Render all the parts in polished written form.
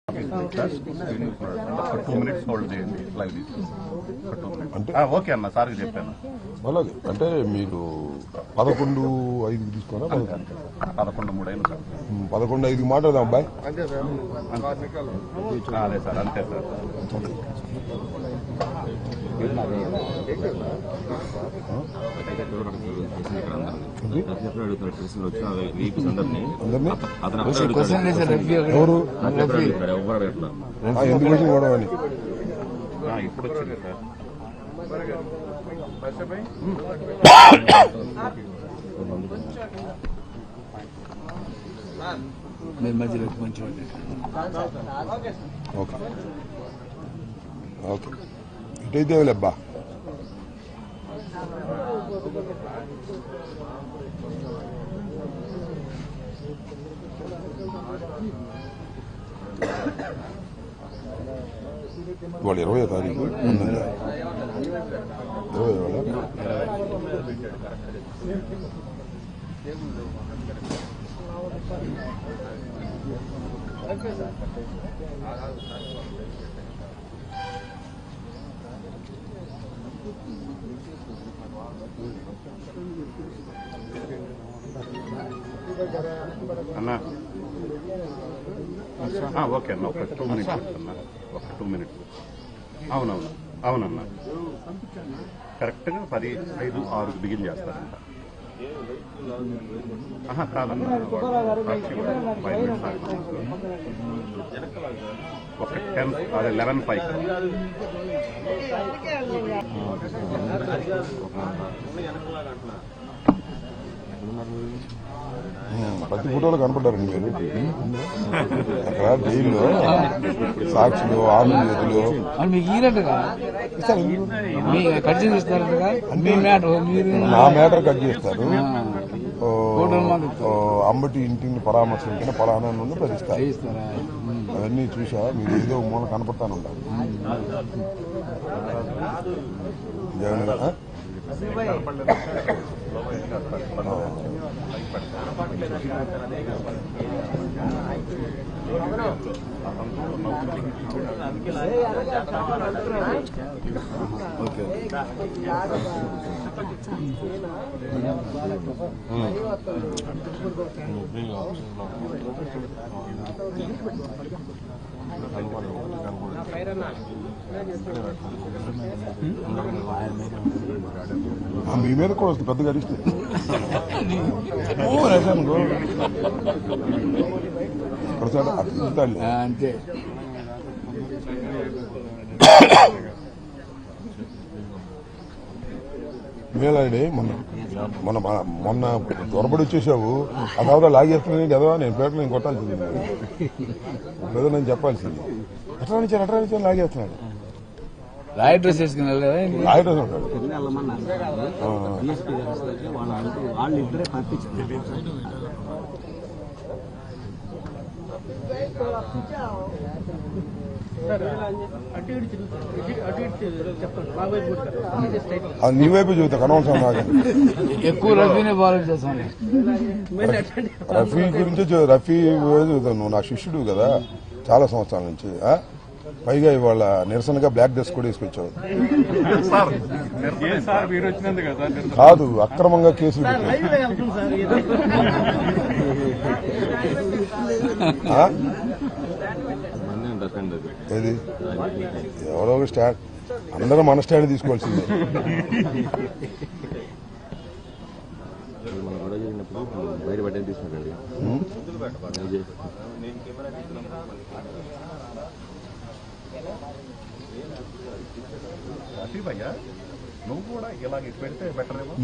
ఒక 2 minutes hold చేయండి. Live అంటే ఓకే అన్న, సార్కి చెప్పాను. అలాగే అంటే మీరు 11:05 తీసుకున్నారా? 11:03 అయింది సార్. 11:05 మాట్లాడదాం అబ్బాయి. అదే సార్, అంతే సార్. ఎవరు ఎందుకు వచ్చింది గొడవ అని ఇప్పుడు వచ్చింది సార్. ఓకే ఓకే ఇటైతే లేబ్బా. ఇవాళ 20వ తారీఖు 20 అన్నా ఓకే అన్న, ఒక 2 minutes అన్న, ఒక 2 minutes. అవునవును అవునన్నా, కరెక్ట్గా 10:05-6 బిగిన్ చేస్తారంట. కాదన్నా, 5 minutes ఒక 10 అదే 11:05. ప్రతి ఫోటోలో కనపడ్డారండి మీరు అక్కడ జైల్లో సాక్షులు ఆంధ్రజ్యోతులు నా మ్యాటర్ కట్ చేస్తారు. అంబటి ఇంటిని పరామర్శించిన పలానా నుండి ప్రతిస్తారు. అవన్నీ చూసా, మీరు ఏదో మూల కనపడతాను ఉంటారు. జగన్ గారు ఓకే మీ మీద కూడా వస్తుంది పెద్దగా అడిస్తే అంతే. మేలాడి మొన్న మొన్న త్వరపడి వచ్చేసావు. ఆ తర్వాత లాగేస్తున్నాను కదా, నేను పేటలో నేను కొట్టాల్సింది లేదా నేను చెప్పాల్సింది. ఎట్లా నుంచి లాగేస్తున్నాడు. రాయి డ్రెస్ వేసుకుని రాయి డ్రెస్ ఉంటాడు. నీ వైపు చూస్తా కనవసరం నాకు. ఎక్కువ రఫీనే బాగా చేస్తాను. రఫీ గురించి రఫీ నువ్వు నా శిష్యుడు కదా చాలా సంవత్సరాల నుంచి. పైగా ఇవాళ నిరసనగా బ్లాక్ డ్రెస్ కూడా వేసుకొచ్చావు. కాదు, అక్రమంగా కేసులు పెట్టావు. ఏది ఎవరో ఒక స్టాండ్, అందరూ మన స్టాండ్ తీసుకోవాల్సిందే.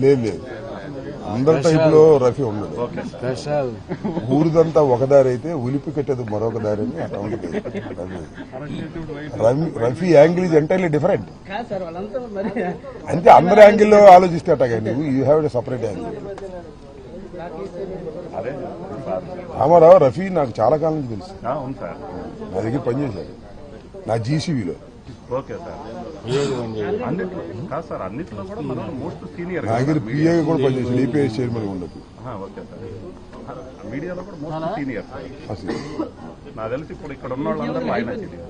లేదు అందరి టైప్ లో రఫీ ఉండదు. ఊరిదంతా ఒకదారి అయితే ఉలిపి కట్టేది మరొక దారి అని అట్లా ఉంటుంది. Rafi angle is entirely different. అంతే, అందరి యాంగిల్లో ఆలోచిస్తే అట్టగా నువ్వు you have a separate angle. Ramarao Rafi నాకు చాలా కాలం నుంచి తెలుసు. నా దగ్గర పనిచేశాడు నా జీసీబీలో. ఓకే సార్ అన్నిట్లో కాదు సార్, అన్నిట్లో కూడా మనం మోస్ట్ సీనియర్ నా దగ్గర పిఏ కూడా పనిచేసి డిపిఎస్ చైర్మన్ ఉండదు. ఓకే సార్, మీడియాలో కూడా మోస్ట్ సీనియర్ సార్. అసలు నాకు తెలిసి ఇప్పుడు ఇక్కడ ఉన్న వాళ్ళందరూ ఆయన సీనియర్.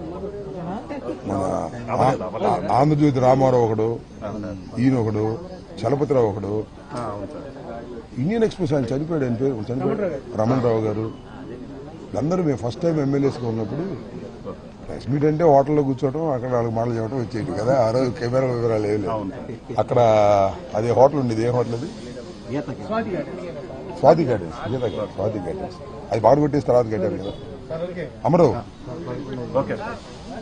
మన ఆంధ్రజ్యోతి రామారావు ఒకడు, ఈయన ఒకడు, చలపతిరావు ఒకడు, అవును సార్. ఇండియన్ ఎక్స్ప్రెస్ ఆయన చనిపోయాడు, ఆయన పేరు చనిపోయాడు రమణ్ రావు గారు. అందరూ మేము ఫస్ట్ టైం ఎమ్మెల్యేస్గా ఉన్నప్పుడు ప్రెస్ మీట్ అంటే హోటల్లో కూర్చోవడం, అక్కడ 4 మాటలు చెప్పడం వచ్చేది కదా. ఆ రోజు కెమెరా వివరాలు ఏం లేదు. అక్కడ అదే హోటల్ ఉండేది. ఏ హోటల్ అది? స్వాతి గార్డెన్స్. స్వాతి గార్డెన్స్ అది బాగా కొట్టేసి తర్వాత కట్టారు కదా. అమరు ఓకే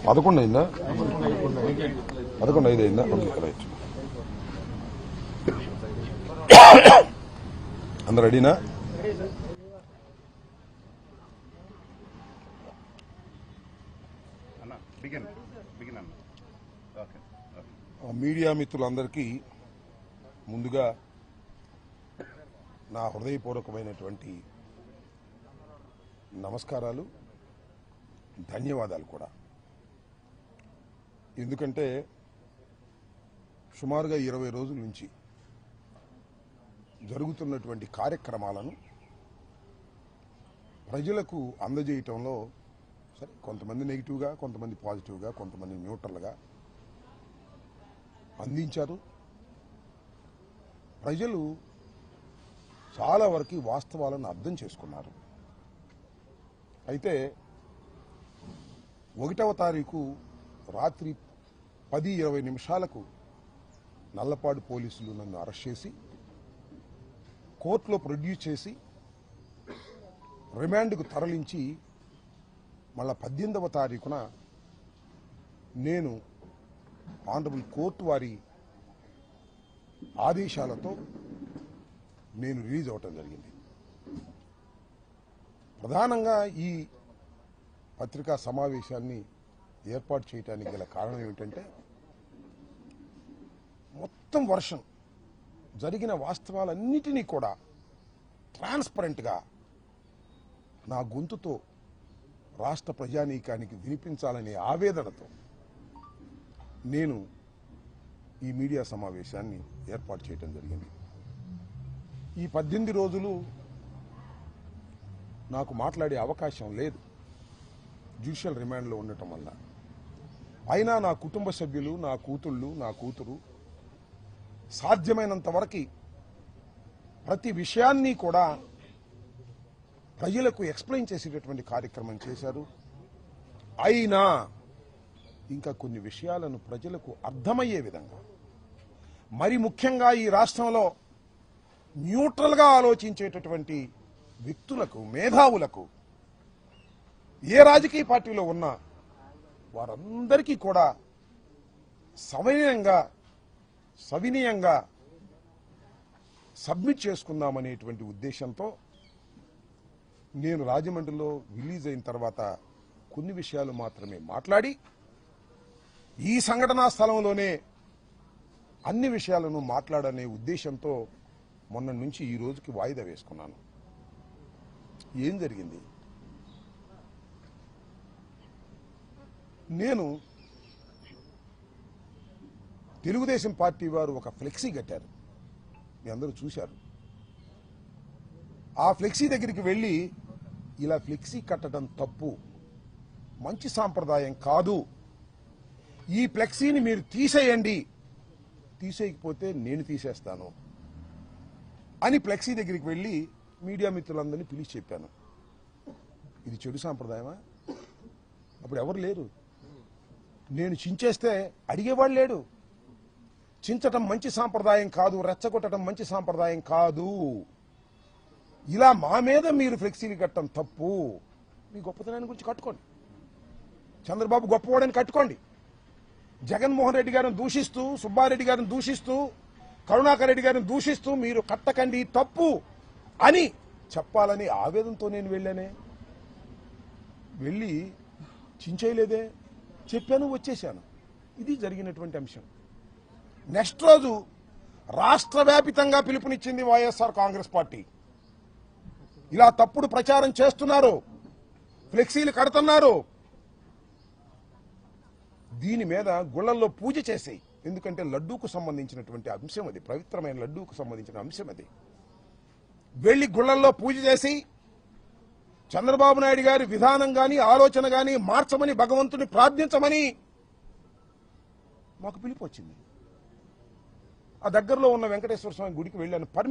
11 అయిందా? 11:05 అయిందా? Okay right. అందరు రెడీనా? అన్న బిగిన్ అన్న. ఓకే మీడియా మిత్రులందరికీ ముందుగా నా హృదయపూర్వకమైనటువంటి నమస్కారాలు, ధన్యవాదాలు కూడా. ఎందుకంటే సుమారుగా 20 రోజుల నుంచి జరుగుతున్నటువంటి కార్యక్రమాలను ప్రజలకు అందజేయటంలో సరే కొంతమంది నెగిటివ్గా, కొంతమంది పాజిటివ్గా, కొంతమంది న్యూట్రల్గా అందించారు. ప్రజలు చాలా వరకు వాస్తవాలను అర్థం చేసుకున్నారు. అయితే 1వ తారీఖు రాత్రి 10:20 నిమిషాలకు నల్లపాడు పోలీసులు నన్ను అరెస్ట్ చేసి కోర్టులో ప్రొడ్యూస్ చేసి రిమాండ్కు తరలించి మళ్ళా 18వ తారీఖున నేను ఆనరబుల్ కోర్టు వారి ఆదేశాలతో నేను రిలీజ్ అవటం జరిగింది. ప్రధానంగా ఈ పత్రికా సమావేశాన్ని ఏర్పాటు చేయడానికి గల కారణం ఏమిటంటే మొత్తం వర్షం జరిగిన వాస్తవాలన్నిటినీ కూడా ట్రాన్స్పరెంట్గా నా గొంతుతో రాష్ట్ర ప్రజానీకానికి వినిపించాలనే ఆవేదనతో నేను ఈ మీడియా సమావేశాన్ని ఏర్పాటు చేయడం జరిగింది. ఈ 18 రోజులు నాకు మాట్లాడే అవకాశం లేదు జ్యుడిషియల్ రిమాండ్లో ఉండటం వల్ల. అయినా నా కుటుంబ సభ్యులు, నా కూతుళ్ళు, నా కూతురు సాధ్యమైనంత వరకు ప్రతి విషయాన్ని కూడా ప్రజలకు ఎక్స్ప్లెయిన్ చేసేటటువంటి కార్యక్రమం చేశారు. అయినా ఇంకా కొన్ని విషయాలను ప్రజలకు అర్థమయ్యే విధంగా, మరి ముఖ్యంగా ఈ రాష్ట్రంలో న్యూట్రల్గా ఆలోచించేటటువంటి వ్యక్తులకు, మేధావులకు, ఏ రాజకీయ పార్టీలో ఉన్నా వారందరికీ కూడా సవినయంగా సబ్మిట్ చేసుకుందామనేటువంటి ఉద్దేశంతో నేను రాజమండ్రిలో రిలీజ్ అయిన తర్వాత కొన్ని విషయాలు మాత్రమే మాట్లాడి ఈ సంఘటనా స్థలంలోనే అన్ని విషయాలను మాట్లాడనే ఉద్దేశంతో మొన్న నుంచి ఈ రోజుకి వాయిదా వేసుకున్నాను. ఏం జరిగింది? నేను తెలుగుదేశం పార్టీ వారు ఒక ఫ్లెక్సీ కట్టారు, మీ అందరూ చూశారు. ఆ ఫ్లెక్సీ దగ్గరికి వెళ్ళి ఇలా ఫ్లెక్సీ కట్టడం తప్పు, మంచి సాంప్రదాయం కాదు, ఈ ఫ్లెక్సీని మీరు తీసేయండి, తీసేయకపోతే నేను తీసేస్తాను అని ఫ్లెక్సీ దగ్గరికి వెళ్ళి మీడియా మిత్రులందరినీ పిలిచి చెప్పాను. ఇది చెడు సాంప్రదాయమా? అప్పుడు ఎవరు లేరు. నేను చించేస్తే అడిగేవాడు లేడు. చించటం మంచి సాంప్రదాయం కాదు, రెచ్చగొట్టడం మంచి సాంప్రదాయం కాదు, ఇలా మా మీద మీరు ఫ్లెక్సీలు కట్టడం తప్పు, మీ గొప్పతనాన్ని గురించి కట్టుకోండి, చంద్రబాబు గొప్పవాడని కట్టుకోండి, జగన్మోహన్ రెడ్డి గారిని దూషిస్తూ, సుబ్బారెడ్డి గారిని దూషిస్తూ, కరుణాకర్ రెడ్డి గారిని దూషిస్తూ మీరు కట్టకండి తప్పు అని చెప్పాలని ఆవేదనతో నేను వెళ్ళానే. వెళ్ళి చించేయలేదే, చెప్పాను, వచ్చేశాను. ఇది జరిగినటువంటి అంశం. నెక్స్ట్ రోజు రాష్ట్ర వ్యాపితంగా పిలుపునిచ్చింది వైఎస్ఆర్ కాంగ్రెస్ పార్టీ. ఇలా తప్పుడు ప్రచారం చేస్తున్నారు, ఫ్లెక్సీలు కడుతున్నారు, దీని మీద గుళ్ళల్లో పూజ చేసేయి. ఎందుకంటే లడ్డూకు సంబంధించినటువంటి అంశం అది, పవిత్రమైన లడ్డూకు సంబంధించిన అంశం అది. వెళ్లి గుళ్ళల్లో పూజ చేసి చంద్రబాబు నాయుడు గారి విధానం గాని ఆలోచన గాని మార్చమని భగవంతుని ప్రార్థించమని మాకు పిలుపు వచ్చింది. ఆ దగ్గరలో ఉన్న వెంకటేశ్వర స్వామి గుడికి వెళ్ళాను.